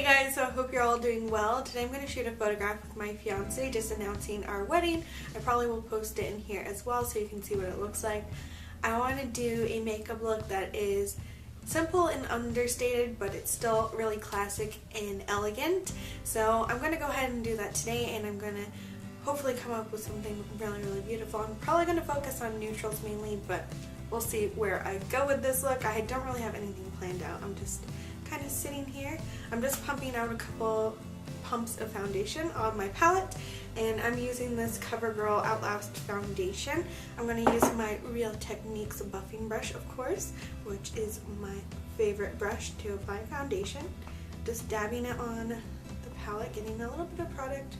Guys, so I hope you're all doing well. Today I'm going to shoot a photograph with my fiance, just announcing our wedding. I probably will post it in here as well so you can see what it looks like. I want to do a makeup look that is simple and understated, but it's still really classic and elegant. So I'm going to go ahead and do that today, and I'm going to hopefully come up with something really beautiful. I'm probably going to focus on neutrals mainly, but we'll see where I go with this look. I don't really have anything planned out. I'm just kind of sitting here. I'm just pumping out a couple pumps of foundation on my palette, and I'm using this Covergirl Outlast foundation. I'm going to use my Real Techniques buffing brush, of course, which is my favorite brush to apply foundation. Just dabbing it on the palette, getting a little bit of product,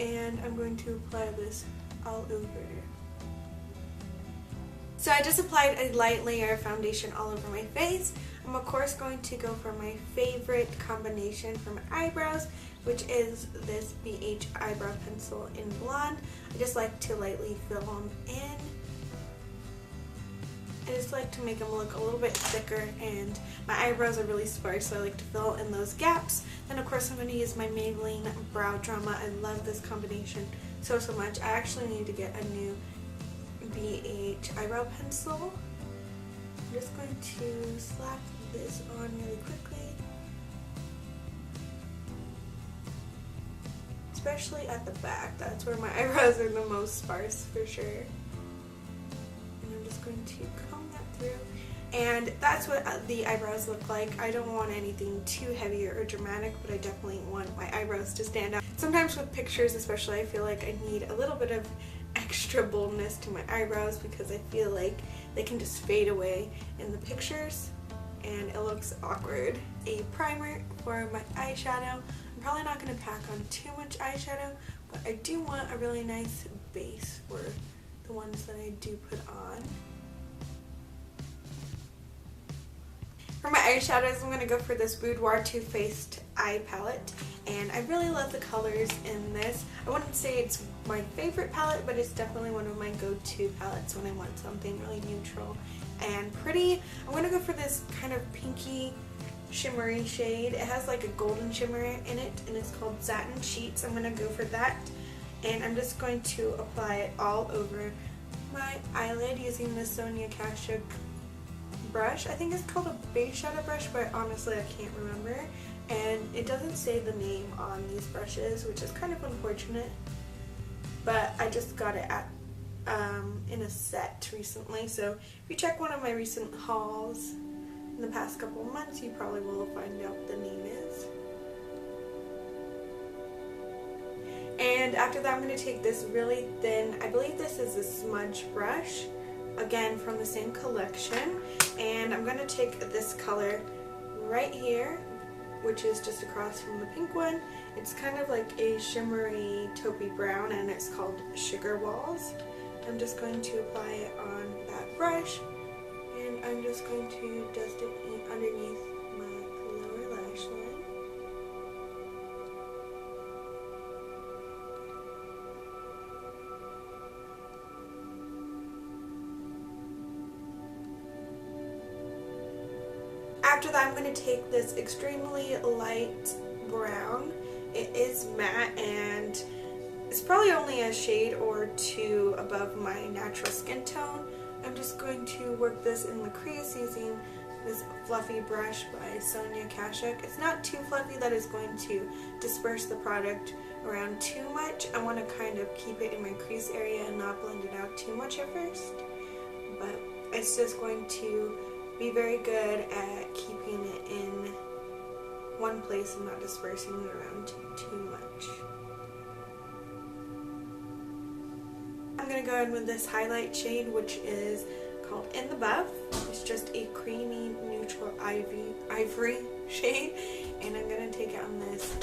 and I'm going to apply this all over. So I just applied a light layer of foundation all over my face. I'm of course going to go for my favorite combination for my eyebrows, which is this Beige eyebrow pencil in blonde. I just like to lightly fill them in. I just like to make them look a little bit thicker, and my eyebrows are really sparse, so I like to fill in those gaps. Then of course I'm going to use my Maybelline Brow Drama. I love this combination so much. I actually need to get a new Beige eyebrow pencil. I'm just going to slap this on really quickly, especially at the back. That's where my eyebrows are the most sparse for sure. And I'm just going to comb that through, and that's what the eyebrows look like. I don't want anything too heavy or dramatic, but I definitely want my eyebrows to stand out. Sometimes with pictures especially, I feel like I need a little bit of extra boldness to my eyebrows because I feel like they can just fade away in the pictures and it looks awkward. A primer for my eyeshadow. I'm probably not going to pack on too much eyeshadow, but I do want a really nice base for the ones that I do put on. For my eyeshadows, I'm going to go for this Boudoir Too Faced eye palette, and I really love the colors in this. I wouldn't say it's my favorite palette, but it's definitely one of my go-to palettes when I want something really neutral and pretty. I'm going to go for this kind of pinky shimmery shade. It has like a golden shimmer in it, and it's called Satin Sheets. I'm going to go for that, and I'm just going to apply it all over my eyelid using the Sonia Kashuk brush. I think it's called a Beige shadow brush, but honestly I can't remember, and it doesn't say the name on these brushes, which is kind of unfortunate, but I just got it at in a set recently, so if you check one of my recent hauls in the past couple of months, you probably will find out what the name is. And after that I'm going to take this really thin, I believe this is a smudge brush, again from the same collection, and I'm going to take this color right here, which is just across from the pink one. It's kind of like a shimmery taupey brown, and it's called Sugar Walls. I'm just going to apply it on that brush, and I'm just going to dust it underneath my lower lash line. After that, I'm going to take this extremely light brown. It is matte, and it's probably only a shade or two above my natural skin tone. I'm just going to work this in the crease using this fluffy brush by Sonia Kashuk. It's not too fluffy that is going to disperse the product around too much. I want to kind of keep it in my crease area and not blend it out too much at first, but it's just going to be very good at keeping it in one place and not dispersing it around too much. I'm going to go in with this highlight shade, which is called In the Buff. It's just a creamy neutral ivory shade, and I'm going to take it on this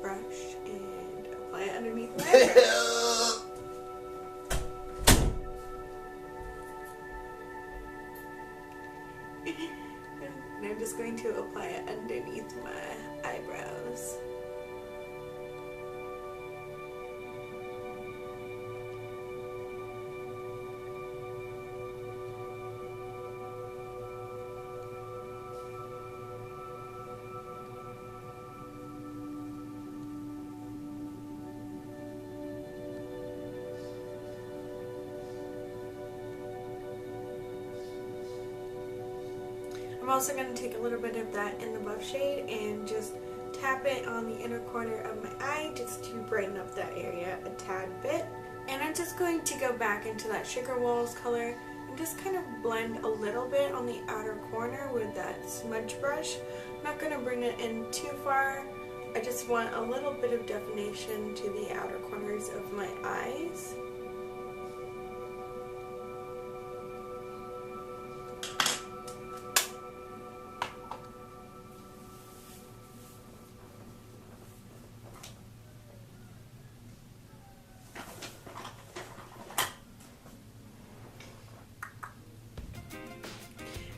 brush and apply it underneath my eyebrows. And I'm just going to apply it underneath my eyebrows. I'm also going to take a little bit of that in the buff shade and just tap it on the inner corner of my eye just to brighten up that area a tad bit. And I'm just going to go back into that Sugar Walls color and just kind of blend a little bit on the outer corner with that smudge brush. I'm not going to bring it in too far. I just want a little bit of definition to the outer corners of my eyes.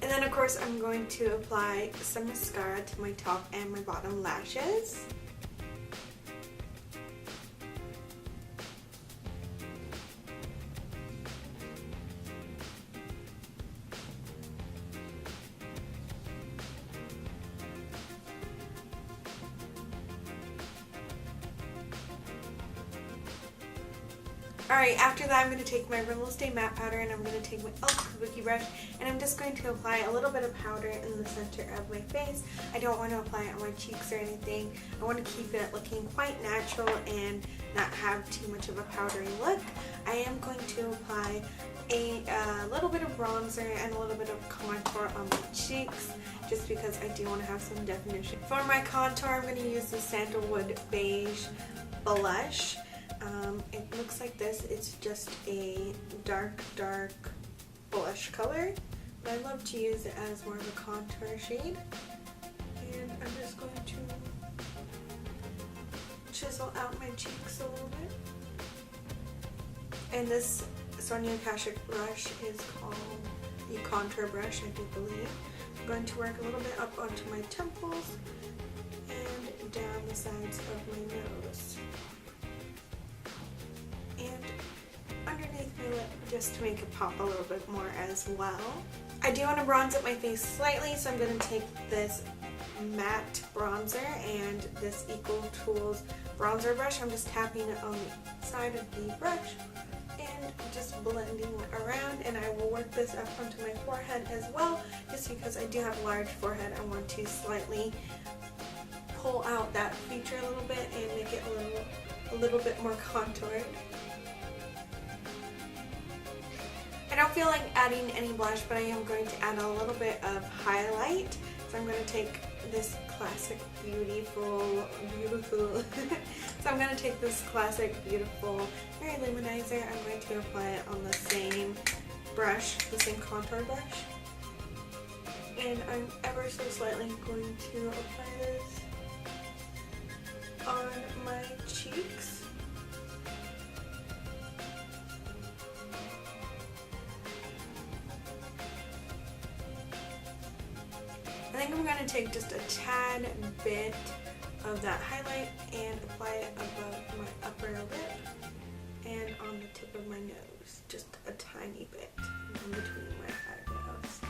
And then of course I'm going to apply some mascara to my top and my bottom lashes. Alright, after that I'm going to take my Rimmel Stay Matte powder and I'm going to take my Kabuki brush and I'm just going to apply a little bit of powder in the center of my face. I don't want to apply it on my cheeks or anything. I want to keep it looking quite natural and not have too much of a powdery look. I am going to apply a little bit of bronzer and a little bit of contour on my cheeks just because I do want to have some definition. For my contour I'm going to use the Sandalwood Beige blush. It looks like this. It's just a dark blush color, but I love to use it as more of a contour shade. And I'm just going to chisel out my cheeks a little bit. And this Sonia Kashuk brush is called the contour brush, I do believe. I'm going to work a little bit up onto my temples and down the sides of my nose. And underneath my lip just to make it pop a little bit more as well. I do want to bronze up my face slightly, so I'm going to take this matte bronzer and this Equal Tools bronzer brush. I'm just tapping it on the side of the brush and just blending it around, and I will work this up onto my forehead as well, just because I do have a large forehead. I want to slightly pull out that feature a little bit and make it a little bit more contoured. I don't feel like adding any blush, but I am going to add a little bit of highlight. So I'm going to take this classic beautiful so I'm going to take this classic beautiful Mary Luminizer. I'm going to apply it on the same brush, the same contour brush. And I'm ever so slightly going to apply this on my cheeks. I think I'm going to take just a tad bit of that highlight and apply it above my upper lip and on the tip of my nose, just a tiny bit in between my eyebrows.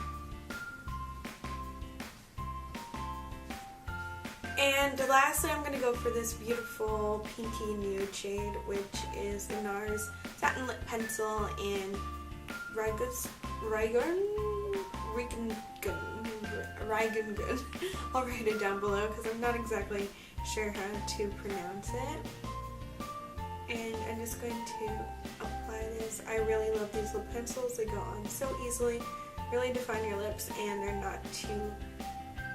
And lastly, I'm going to go for this beautiful pinky nude shade, which is the NARS Satin Lip Pencil in Rikugien. I'll write it down below because I'm not exactly sure how to pronounce it. And I'm just going to apply this. I really love these lip pencils. They go on so easily, really define your lips, and they're not too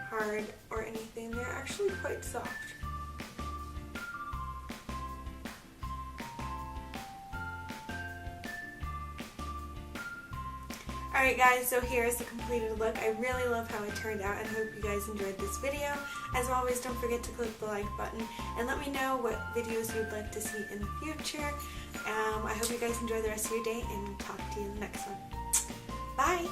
hard or anything. They're actually quite soft. Alright guys, so here's the completed look. I really love how it turned out and hope you guys enjoyed this video. As always, don't forget to click the like button and let me know what videos you'd like to see in the future. I hope you guys enjoy the rest of your day and talk to you in the next one. Bye!